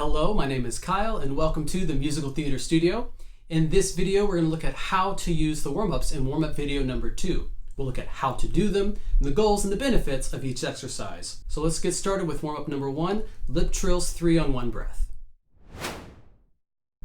Hello, my name is Kyle and welcome to the Musical Theater Studio. In this video, we're going to look at how to use the warm-ups in warm-up video number 2. We'll look at how to do them, and the goals and the benefits of each exercise. So let's get started with warm-up number 1, Lip Trills 3 on 1 breath.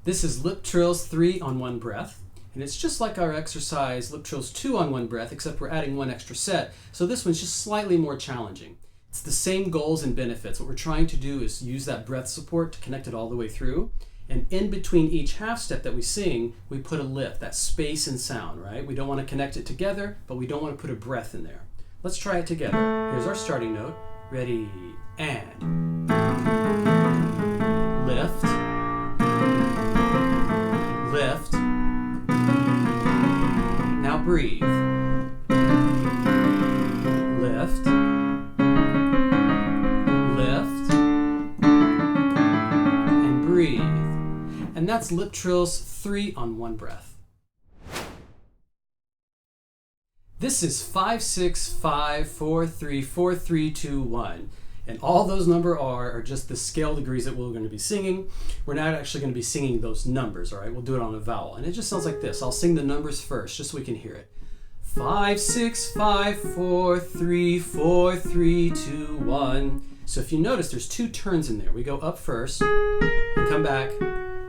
This is Lip Trills 3 on 1 breath, and it's just like our exercise Lip Trills 2 on 1 breath, except we're adding one extra set, so this one's just slightly more challenging. It's the same goals and benefits. What we're trying to do is use that breath support to connect it all the way through. And in between each half step that we sing, we put a lift, that space and sound, right? We don't want to connect it together, but we don't want to put a breath in there. Let's try it together. Here's our starting note. Ready, and. Lift. Lift. Now breathe. Lift. And that's Lip Trills 3 on 1 breath. This is 5, 6, 5, 4, 3, 4, 3, 2, 1. And all those numbers are just the scale degrees that we're going to be singing. We're not actually going to be singing those numbers, all right? We'll do it on a vowel. And it just sounds like this. I'll sing the numbers first, just so we can hear it. 5, 6, 5, 4, 3, 4, 3, 2, 1. So if you notice, there's 2 turns in there. We go up first and come back.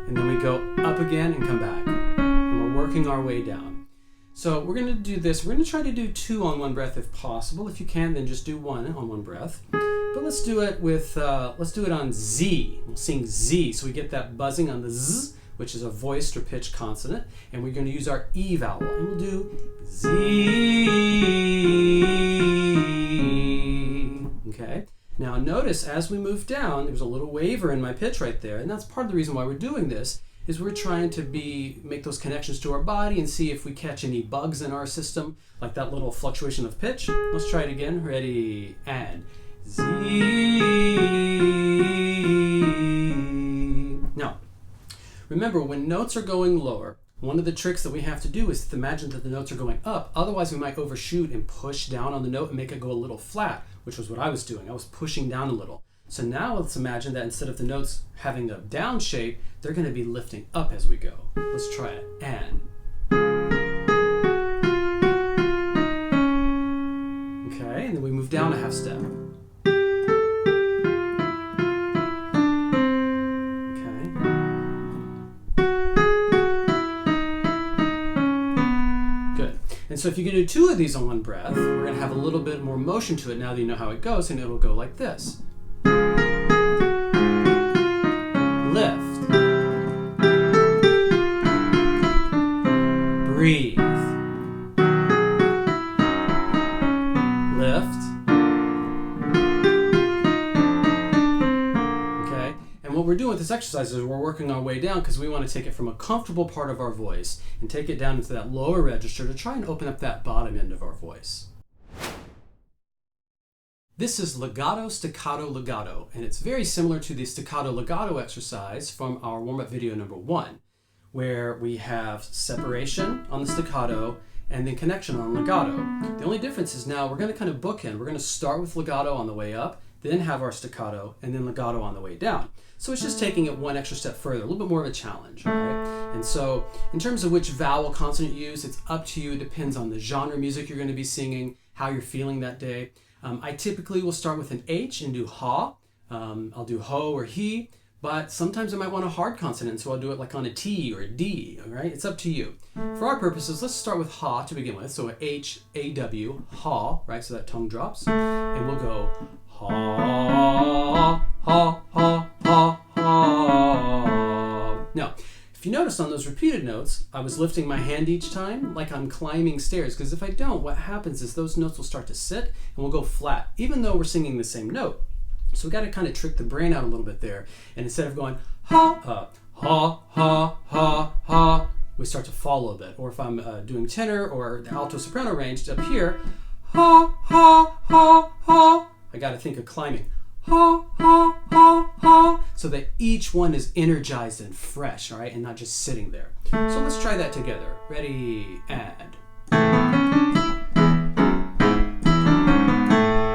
And then we go up again and come back. And we're working our way down. So we're going to do this. We're going to try to do 2 on 1 breath if possible. If you can, then just do 1 on 1 breath. But let's do it with, let's do it on Z. We'll sing Z. So we get that buzzing on the Z, which is a voiced or pitched consonant. And we're going to use our E vowel. And we'll do Z. Okay? Now notice as we move down, there's a little waver in my pitch right there, and that's part of the reason why we're doing this, is we're trying to make those connections to our body and see if we catch any bugs in our system, like that little fluctuation of pitch. Let's try it again. Ready, and Z. Now, remember when notes are going lower, one of the tricks that we have to do is to imagine that the notes are going up. Otherwise, we might overshoot and push down on the note and make it go a little flat, which was what I was doing. I was pushing down a little. So now let's imagine that instead of the notes having a down shape, they're going to be lifting up as we go. Let's try it. And. Okay, and then we move down a half step. And so if you can do 2 of these on 1 breath, we're going to have a little bit more motion to it now that you know how it goes, and it'll go like this. Lift. Breathe. Lift. Okay? And what we're doing with this exercise is we're working our way down because we want to take it from a comfortable part of our voice and take it down into that lower register to try and open up that bottom end of our voice. This is legato, staccato, legato, and it's very similar to the staccato legato exercise from our warm-up video number 1, where we have separation on the staccato and then connection on legato. The only difference is now we're going to kind of bookend. We're going to start with legato on the way up, then have our staccato, and then legato on the way down. So it's just taking it one extra step further, a little bit more of a challenge, all right? And so in terms of which vowel consonant you use, it's up to you. It depends on the genre of music you're going to be singing, how you're feeling that day. I typically will start with an H and do ha. I'll do ho or he, but sometimes I might want a hard consonant, so I'll do it like on a T or a D, all right? It's up to you. For our purposes, let's start with ha to begin with. So H, A, W, ha, right? So that tongue drops. And we'll go ha, ha, ha, ha, ha. Now, if you notice on those repeated notes, I was lifting my hand each time like I'm climbing stairs, because if I don't, what happens is those notes will start to sit and we'll go flat, even though we're singing the same note. So we got to kind of trick the brain out a little bit there. And instead of going ha, ha, ha, ha, ha, we start to fall a bit. Or if I'm doing tenor or the alto soprano range up here, ha, ha, ha, ha, I got to think of climbing. Ha, ha, ha, ha, so that each one is energized and fresh, all right, and not just sitting there. So let's try that together. Ready, and.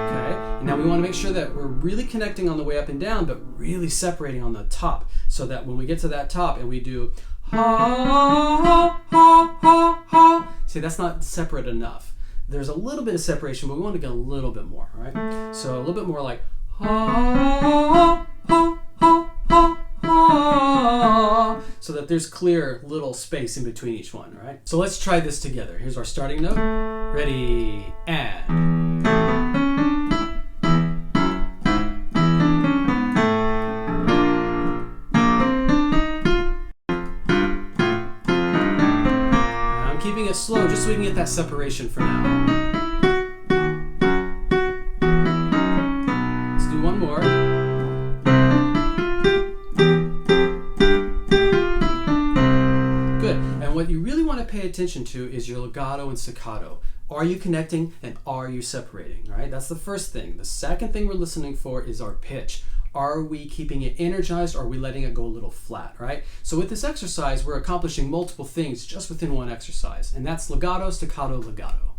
Okay, and now we want to make sure that we're really connecting on the way up and down, but really separating on the top, so that when we get to that top and we do ha, ha, ha, ha, see, that's not separate enough. There's a little bit of separation, but we want to get a little bit more, all right? So a little bit more like ha, ha, ha, ha, ha, so that there's clear little space in between each one, all right? So let's try this together. Here's our starting note. Ready, and. I'm keeping it slow just so we can get that separation for now. Let's do one more. Good. And what you really want to pay attention to is your legato and staccato. Are you connecting and are you separating? All right, that's the first thing. The second thing we're listening for is our pitch. Are we keeping it energized or are we letting it go a little flat, right? So with this exercise, we're accomplishing multiple things just within one exercise, and that's legato, staccato, legato.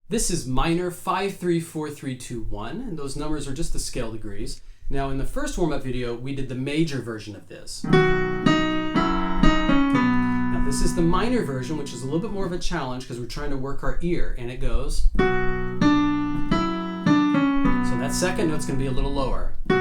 This is minor 5-3-4-3-2-1, and those numbers are just the scale degrees. Now in the first warm-up video, we did the major version of this. This is the minor version, which is a little bit more of a challenge because we're trying to work our ear, and it goes. So that second note's going to be a little lower. Okay.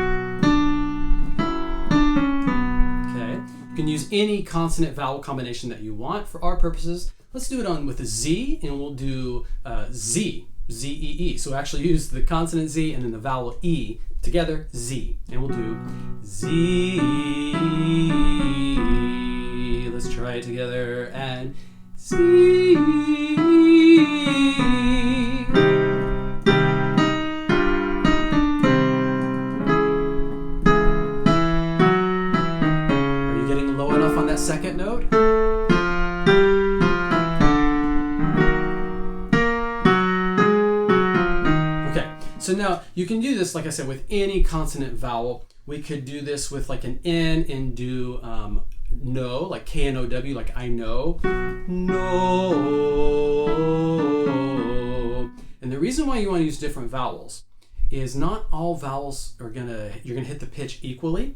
You can use any consonant vowel combination that you want for our purposes. Let's do it with a Z, and we'll do Z, Z-E-E. So actually use the consonant Z and then the vowel E together, Z. And we'll do Z. Let's try it together, and see. Are you getting low enough on that second note? Okay, so now you can do this, like I said, with any consonant vowel. We could do this with like an N and do no, like K-N-O-W, like I know. No. And the reason why you want to use different vowels is not all vowels are you're gonna hit the pitch equally.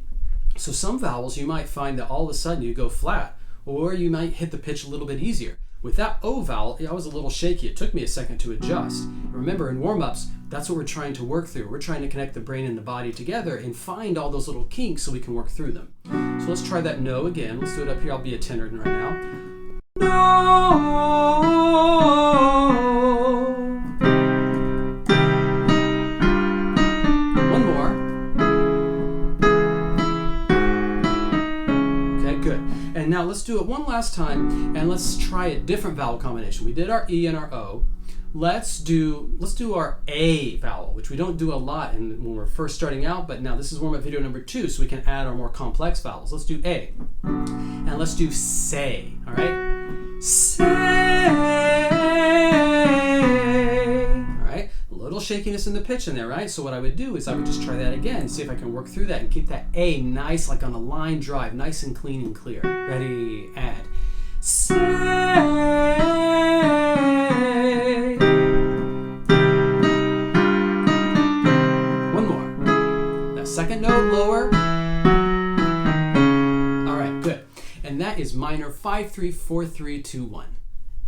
So some vowels you might find that all of a sudden you go flat, or you might hit the pitch a little bit easier. With that O vowel, I was a little shaky. It took me a second to adjust. Remember, in warm-ups, that's what we're trying to work through. We're trying to connect the brain and the body together and find all those little kinks so we can work through them. So let's try that no again. Let's do it up here. I'll be a tenor right now. No. One more. Okay, good. And now let's do it one last time, and let's try a different vowel combination. We did our E and our O. Let's do our A vowel, which we don't do a lot when we're first starting out, but now this is warm-up video number 2, so we can add our more complex vowels. Let's do A. And let's do say, all right? Say. All right? A little shakiness in the pitch in there, right? So what I would do is I would just try that again, see if I can work through that and keep that A nice, like on a line drive, nice and clean and clear. Ready, and say. Second note lower. All right, good. And that is minor 5-3-4-3-2-1.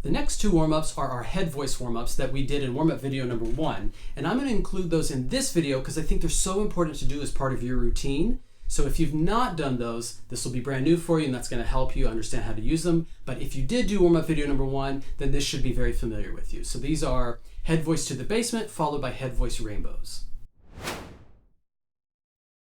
The next two warm-ups are our head voice warm-ups that we did in warm-up video number 1. And I'm going to include those in this video because I think they're so important to do as part of your routine. So if you've not done those, this will be brand new for you, and that's going to help you understand how to use them. But if you did do warm-up video number 1, then this should be very familiar with you. So these are head voice to the basement, followed by head voice rainbows.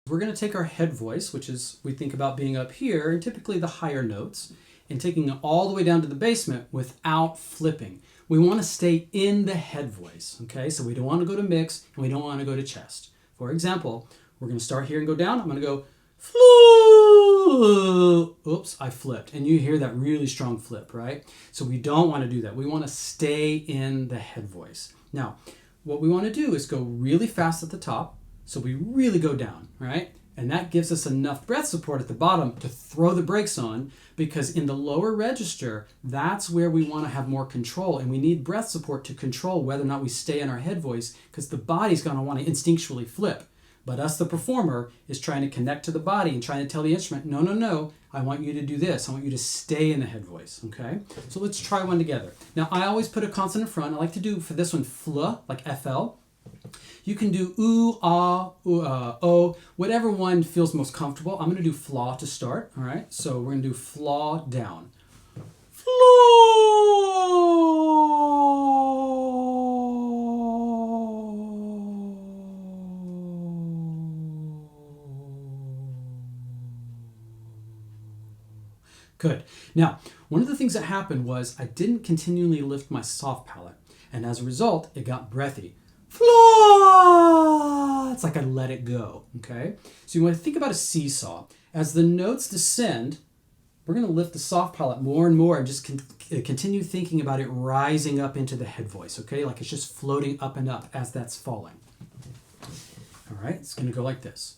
We're going to take our head voice, which is, we think about being up here, and typically the higher notes, and taking it all the way down to the basement without flipping. We want to stay in the head voice, okay? So we don't want to go to mix, and we don't want to go to chest. For example, we're going to start here and go down. I'm going to go, flu. Oops, I flipped. And you hear that really strong flip, right? So we don't want to do that. We want to stay in the head voice. Now, what we want to do is go really fast at the top. So we really go down, right? And that gives us enough breath support at the bottom to throw the brakes on, because in the lower register, that's where we want to have more control, and we need breath support to control whether or not we stay in our head voice, because the body's going to want to instinctually flip. But us, the performer, is trying to connect to the body and trying to tell the instrument, no, no, no, I want you to do this. I want you to stay in the head voice, okay? So let's try one together. Now, I always put a consonant in front. I like to do, for this one, fl, like FL. You can do ooh, ah, o, whatever one feels most comfortable. I'm going to do flaw to start, all right? So we're going to do flaw down. Good. Now, one of the things that happened was I didn't continually lift my soft palate, and as a result, it got breathy. Flaw! It's like I let it go, okay? So you want to think about a seesaw. As the notes descend, we're going to lift the soft palate more and more and just continue thinking about it rising up into the head voice, okay? Like it's just floating up and up as that's falling. All right, it's going to go like this.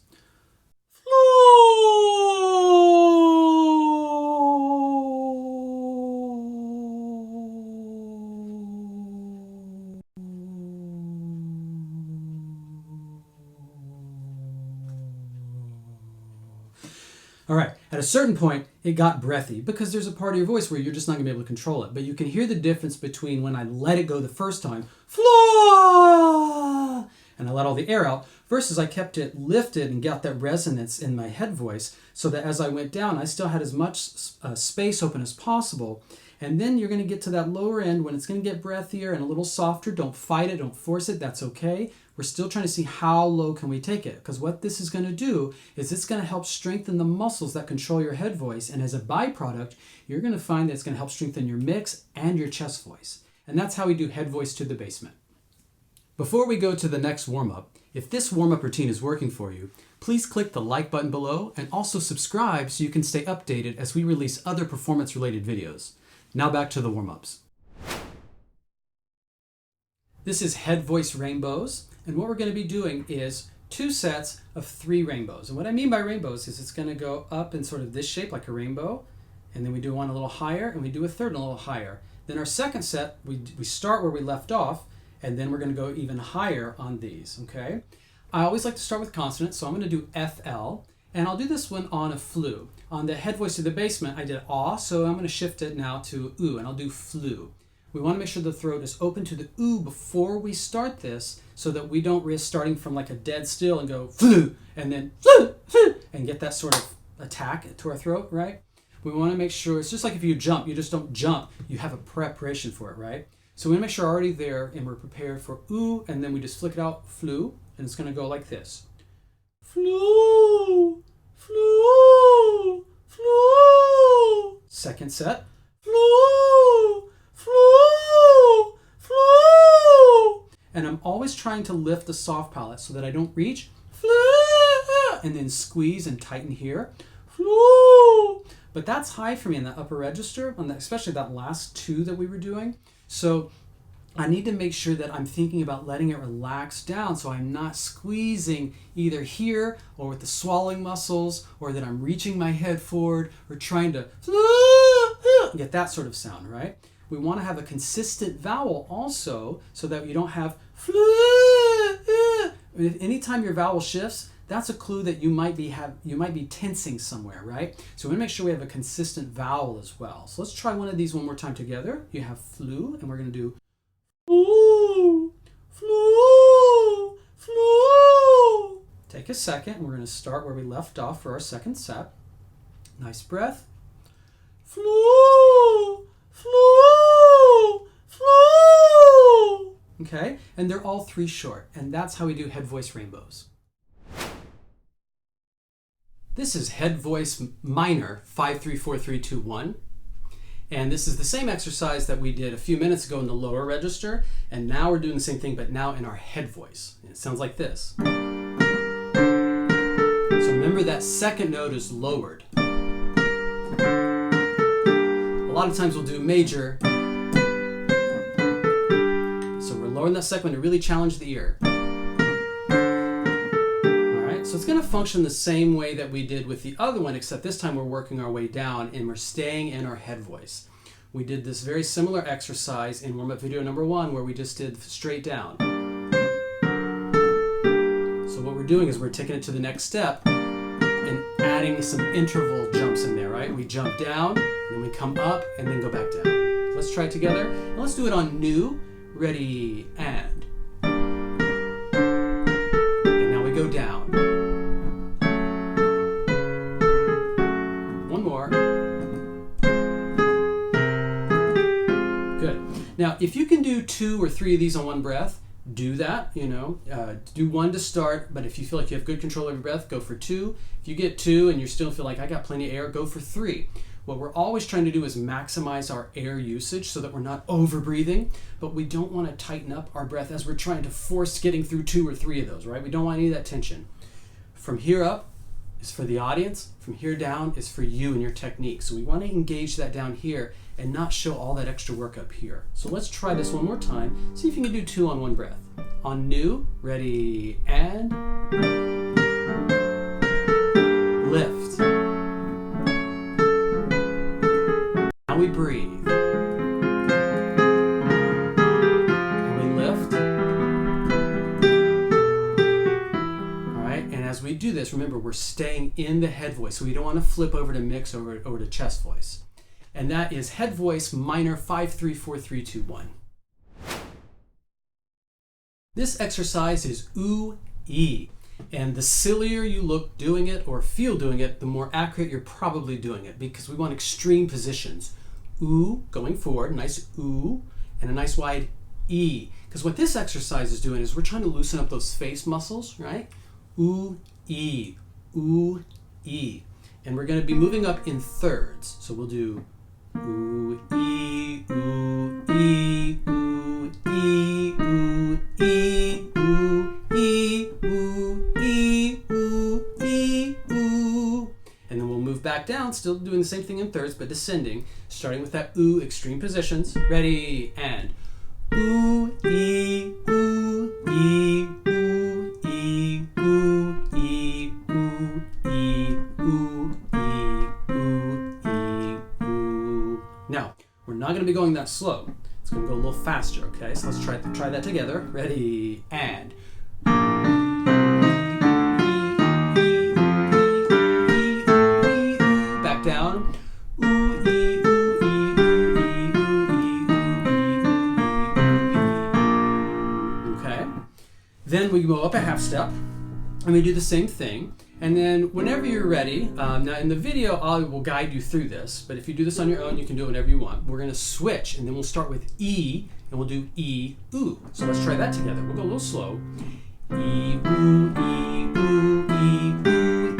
All right, at a certain point, it got breathy because there's a part of your voice where you're just not going to be able to control it. But you can hear the difference between when I let it go the first time, flaw, and I let all the air out, versus I kept it lifted and got that resonance in my head voice so that as I went down, I still had as much space open as possible. And then you're going to get to that lower end when it's going to get breathier and a little softer. Don't fight it. Don't force it. That's okay. We're still trying to see how low can we take it, because what this is going to do is it's going to help strengthen the muscles that control your head voice. And as a byproduct, you're going to find that it's going to help strengthen your mix and your chest voice. And that's how we do head voice to the basement. Before we go to the next warm-up, if this warm-up routine is working for you, please click the like button below and also subscribe so you can stay updated as we release other performance-related videos. Now back to the warm-ups. This is head voice rainbows, and what we're going to be doing is 2 sets of 3 rainbows. And what I mean by rainbows is it's going to go up in sort of this shape like a rainbow, and then we do one a little higher, and we do a third a little higher. Then our second set, we start where we left off, and then we're going to go even higher on these, okay? I always like to start with consonants, so I'm going to do FL, and I'll do this one on a flu. On the head voice to the basement, I did ah, so I'm going to shift it now to oo, and I'll do flu. We want to make sure the throat is open to the oo before we start this so that we don't risk starting from like a dead still and go flu, and then flu, flu, and get that sort of attack to our throat, right? We want to make sure, it's just like if you jump, you just don't jump, you have a preparation for it, right? So we want to make sure we're already there and we're prepared for oo, and then we just flick it out, flu, and it's going to go like this. Flu, flu, flu. Second set. Flu, flu, flu. And I'm always trying to lift the soft palate so that I don't reach, flu, and then squeeze and tighten here. Flu. But that's high for me in the upper register, on especially that last 2 that we were doing. So I need to make sure that I'm thinking about letting it relax down so I'm not squeezing either here or with the swallowing muscles, or that I'm reaching my head forward or trying to get that sort of sound, right? We want to have a consistent vowel also so that you don't have anytime your vowel shifts, that's a clue that you might be tensing somewhere, right? So we want to make sure we have a consistent vowel as well. So let's try one of these one more time together. You have flu, and we're going to do flu, flu, flu. Take a second, and we're going to start where we left off for our second set. Nice breath. Flu, flu, flu. Okay, and they're all 3 short, and that's how we do head voice rainbows. This is head voice minor 5-3-4-3-2-1, and this is the same exercise that we did a few minutes ago in the lower register, and now we're doing the same thing but now in our head voice. It sounds like this. So remember that second note is lowered. A lot of times we'll do major, so we're lowering that second one to really challenge the ear. All right, so it's going to function the same way that we did with the other one, except this time we're working our way down and we're staying in our head voice. We did this very similar exercise in warm-up video number 1 where we just did straight down. So what we're doing is we're taking it to the next step and adding some interval jumps in there, right? We jump down, then we come up, and then go back down. Let's try it together. And let's do it on new, ready, and. And now we go down. One more. Good. Now, if you can do 2 or 3 of these on one breath, do that, you know, do 1 to start, but if you feel like you have good control of your breath, go for 2. If you get 2 and you still feel like I got plenty of air, go for 3. What we're always trying to do is maximize our air usage so that we're not over breathing, but we don't want to tighten up our breath as we're trying to force getting through 2 or 3 of those, right? We don't want any of that tension. From here up is for the audience, from here down is for you and your technique. So we want to engage that down here and not show all that extra work up here. So let's try this one more time. See if you can do 2 on one breath. On new, ready, and lift. Now we breathe. And we lift. All right, and as we do this, remember we're staying in the head voice, so we don't want to flip over to mix over to chest voice. And that is head voice minor 5-3-4-3-2-1. This exercise is ooh-ee, and the sillier you look doing it or feel doing it, the more accurate you're probably doing it, because we want extreme positions. Ooh, going forward, nice ooh, and a nice wide ee. Because what this exercise is doing is we're trying to loosen up those face muscles, right? Ooh-ee, ooh-ee. And we're going to be moving up in thirds. So we'll do ooh-ee, ooh-ee, ooh-ee, ooh-ee, ooh-ee, ooh-ee, ooh-ee, ooh. And then we'll move back down, still doing the same thing in thirds, but descending, starting with that ooh, extreme positions. Ready, and ooh-ee, ooh-ee, ooh-ee, ooh-ee, ooh-ee, ooh-ee, ooh-ee, ooh. Now, we're not going to be going that slow. It's going to go a little faster, okay? So let's try that together. Ready, and back down. Okay. Then we go up a half step, and we do the same thing. And then whenever you're ready, now in the video I will guide you through this, but if you do this on your own, you can do it whenever you want. We're going to switch, and then we'll start with E, and we'll do E, ooh. So let's try that together. We'll go a little slow. E, ooh, E, ooh, E, ooh, E,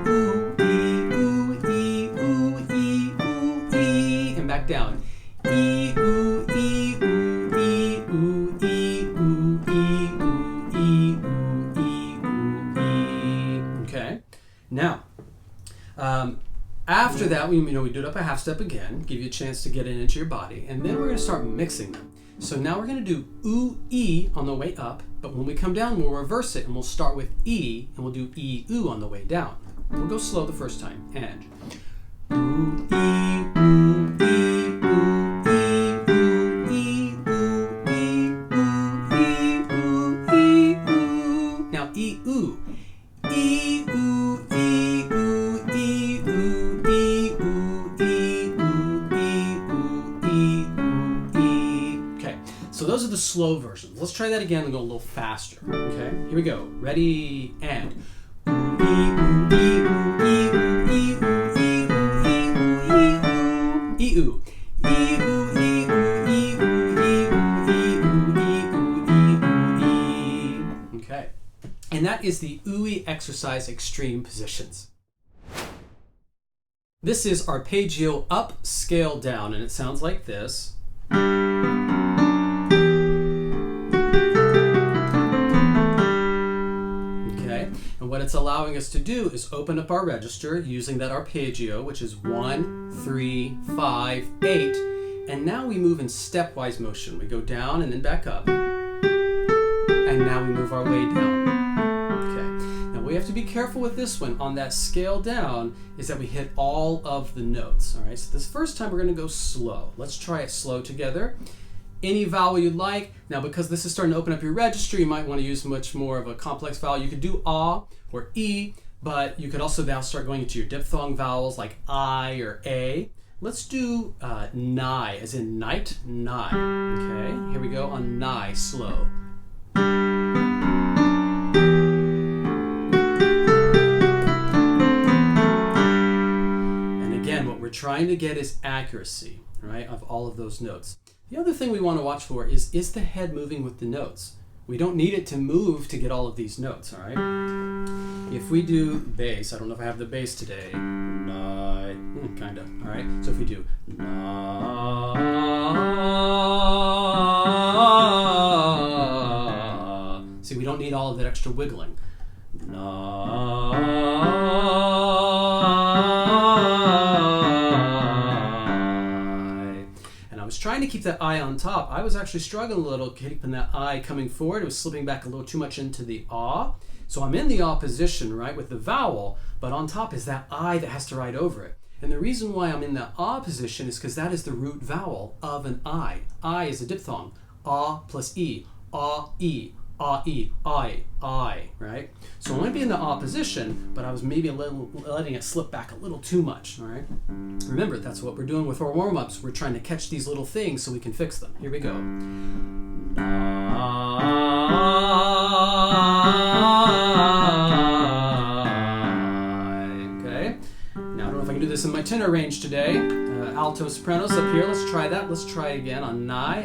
ooh, E, ooh, E, ooh, E, ooh, E, and back down. E, ooh, E, ooh, E, ooh, E, ooh, E, ooh, E, ooh, E, ooh, E. Okay. Now, after that, we do it up a half step again, give you a chance to get it into your body, and then we're going to start mixing them. So now we're going to do ooh, E on the way up, but when we come down, we'll reverse it, and we'll start with E, and we'll do E, ooh on the way down. We'll go slow the first time, and ooh, E, ooh, E, ooh, E, ooh, E, ooh, E, ooh, E, ooh, E, ooh. Now E, ooh. E, ooh, E, ooh, E, ooh, E, ooh, E, ooh, E, ooh, E, ooh, E. Okay, so those are the slow versions. Let's try that again and go a little faster. Okay, here we go. Ready, and ooh, E, ooh, E, ooh, E, ooh, E, ooh, E, ooh, E, ooh, E, ooh. E, ooh, E, ooh, E, ooh, E, ooh, E, ooh, E, ooh, E, ooh, E. Okay. And that is the ooey exercise extreme positions. This is arpeggio up, scale down, and it sounds like this. Okay, and what it's allowing us to do is open up our register using that arpeggio, which is 1, 3, 5, 8, and now we move in stepwise motion. We go down and then back up, and now we move our way down. What we have to be careful with this one on that scale down is that we hit all of the notes. All right, so this first time we're going to go slow. Let's try it slow together. Any vowel you'd like. Now, because this is starting to open up your registry, you might want to use much more of a complex vowel. You could do ah or e, but you could also now start going into your diphthong vowels like I or a. Let's do ni, as in night, ni. Okay, here we go on ni, slow. And again, what we're trying to get is accuracy, right, of all of those notes. The other thing we want to watch for is the head moving with the notes? We don't need it to move to get all of these notes, all right? If we do bass, I don't know if I have the bass today, kind of, all right? So if we do see, we don't need all of that extra wiggling. Trying to keep that I on top. I was actually struggling a little keeping that I coming forward. It was slipping back a little too much into the ah. So I'm in the ah position, right, with the vowel, but on top is that I that has to ride over it. And the reason why I'm in the ah position is because that is the root vowel of an I. I is a diphthong. Ah plus e. Ah, e. Ah, e. I, right? So I'm going to be in the ah position, but I was maybe letting it slip back a little too much, all right? Remember, that's what we're doing with our warm-ups. We're trying to catch these little things so we can fix them. Here we go. Okay. Now, I don't know if I can do this in my tenor range today. Alto, sopranos up here. Let's try that. Let's try again on ni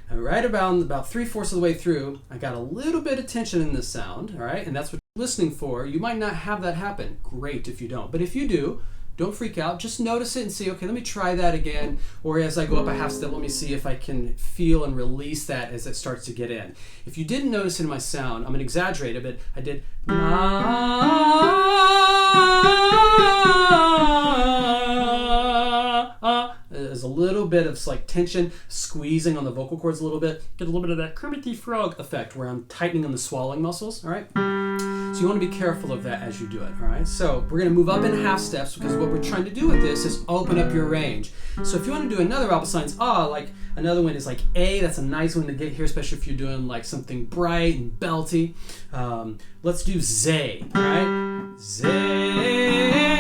and right about 3/4 of the way through, I got a little bit of tension in the sound, all right? And that's what you're listening for. You might not have that happen. Great if you don't. But if you do, don't freak out. Just notice it and see, okay, let me try that again. Or as I go up a half step, let me see if I can feel and release that as it starts to get in. If you didn't notice it in my sound, I'm going to exaggerate a bit. I did there's a little bit of like tension, squeezing on the vocal cords a little bit. Get a little bit of that Kermit the Frog effect where I'm tightening on the swallowing muscles, all right? So you want to be careful of that as you do it, all right? So we're going to move up in half steps because what we're trying to do with this is open up your range. So if you want to do another vowel besides ah, like another one is like a, that's a nice one to get here, especially if you're doing like something bright and belty. Let's do zay, all right? Zay.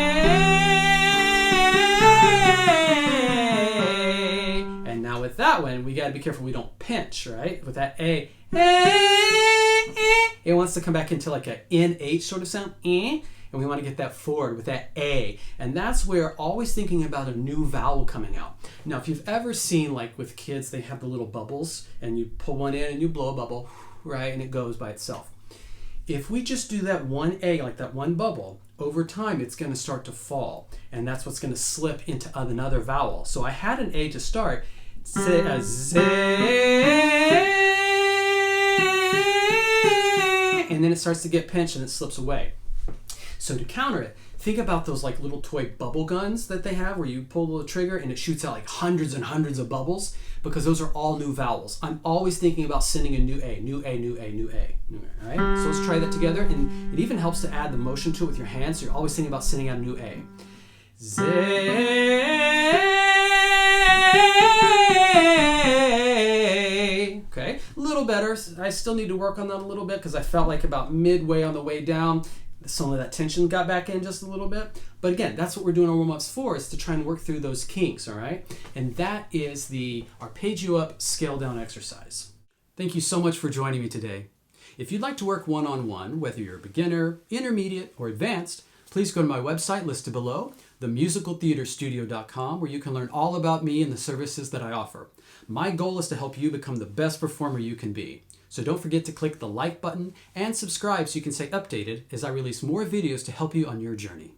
With that one, we got to be careful we don't pinch, right? With that A, it wants to come back into like a NH sort of sound, and we want to get that forward with that A. And that's where always thinking about a new vowel coming out. Now, if you've ever seen, like with kids, they have the little bubbles, and you pull one in and you blow a bubble, right? And it goes by itself. If we just do that one A, like that one bubble, over time it's going to start to fall, and that's what's going to slip into another vowel. So I had an A to start, say a zay, and then it starts to get pinched and it slips away. So to counter it, think about those like little toy bubble guns that they have where you pull the trigger and it shoots out like hundreds and hundreds of bubbles, because those are all new vowels. I'm always thinking about sending a new A, new A, new A, new A. All right? So let's try that together, and it even helps to add the motion to it with your hands, so you're always thinking about sending out a new A. Zay. Okay, a little better. I still need to work on that a little bit because I felt like about midway on the way down, some of that tension got back in just a little bit. But again, that's what we're doing our warm-ups for, is to try and work through those kinks, all right? And that is the arpeggio up, scale down exercise. Thank you so much for joining me today. If you'd like to work one-on-one, whether you're a beginner, intermediate, or advanced, please go to my website listed below, themusicaltheaterstudio.com, where you can learn all about me and the services that I offer. My goal is to help you become the best performer you can be. So don't forget to click the like button and subscribe so you can stay updated as I release more videos to help you on your journey.